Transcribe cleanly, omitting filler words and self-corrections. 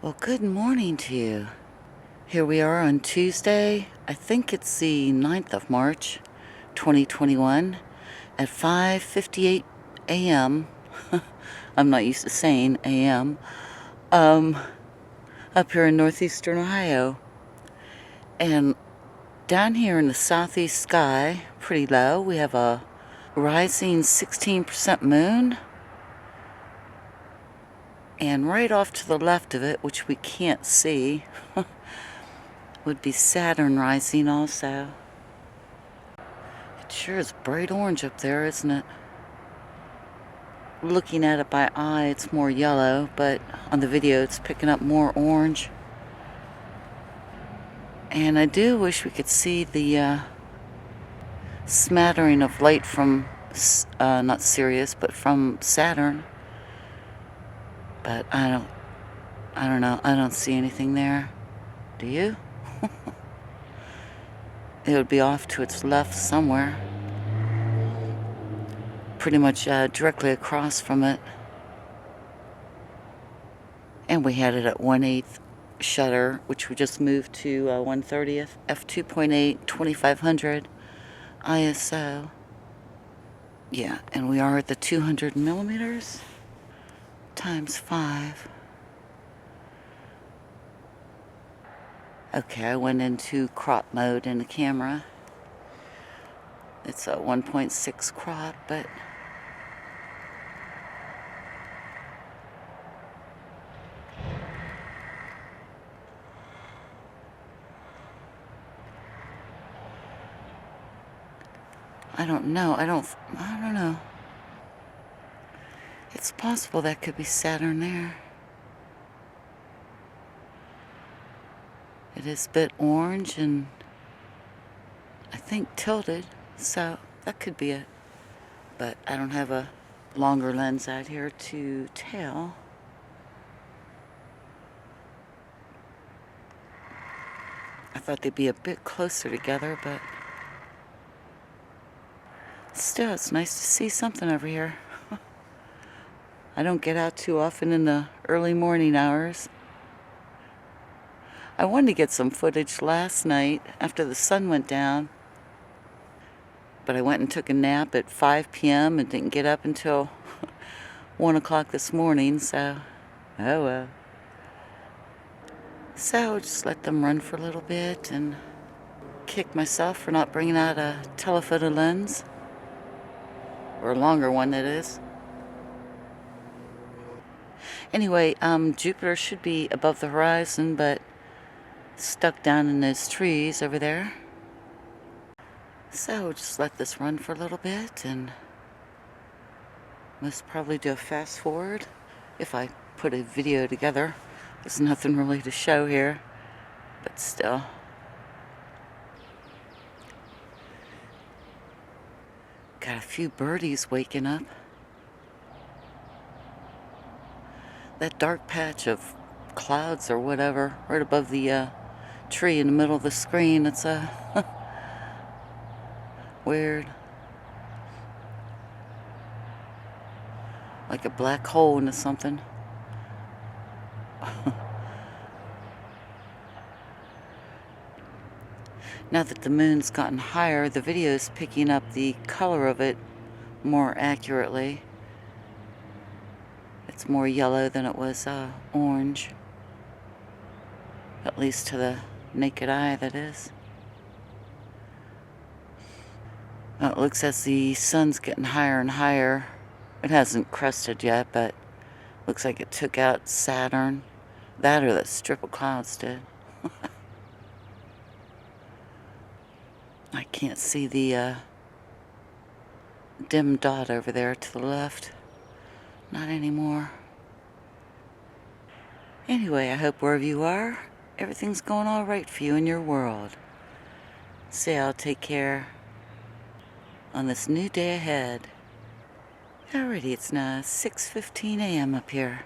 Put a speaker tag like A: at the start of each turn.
A: Well, good morning to you. Here we are on Tuesday. I think it's the 9th of March, 2021 at 5:58 a.m. I'm not used to saying a.m. Up here in northeastern Ohio. And down here in the southeast sky, pretty low, we have a rising 16% moon. And right off to the left of it, which we can't see, would be Saturn rising also. It sure is bright orange up there, isn't it? Looking at it by eye, it's more yellow, but on the video it's picking up more orange. And I do wish we could see the smattering of light from, not Sirius, but from Saturn. But I don't know. I don't see anything there. Do you? It would be off to its left somewhere. Pretty much directly across from it. And we had it at 1/8 shutter, which we just moved to 1/30th, f2.8, 2500 ISO. Yeah, and we are at the 200 millimeters times 5. Okay, I went into crop mode in the camera. It's a 1.6 crop, but I don't know. I don't know. It's possible that could be Saturn there. It is a bit orange and I think tilted, so that could be it. But I don't have a longer lens out here to tell. I thought they'd be a bit closer together, but still, it's nice to see something over here. I don't get out too often in the early morning hours. I wanted to get some footage last night after the sun went down, but I went and took a nap at 5 p.m. and didn't get up until 1 o'clock this morning, so oh well. So just let them run for a little bit and kick myself for not bringing out a telephoto lens, or a longer one that is. Anyway, Jupiter should be above the horizon, but stuck down in those trees over there. So just let this run for a little bit and most probably do a fast forward if I put a video together. There's nothing really to show here, but still. Got a few birdies waking up. That dark patch of clouds or whatever right above the tree in the middle of the screen, it's weird. Like a black hole into something. Now that the moon's gotten higher, the video's picking up the color of it more accurately. It's more yellow than it was orange. At least to the naked eye, that is. Well, it looks as the sun's getting higher and higher. It hasn't crested yet, but looks like it took out Saturn. That or that strip of clouds did. I can't see the dim dot over there to the left. Not anymore. Anyway, I hope wherever you are, everything's going all right for you in your world. Say I'll take care on this new day ahead. Alrighty, it's now 6:15 a.m. up here.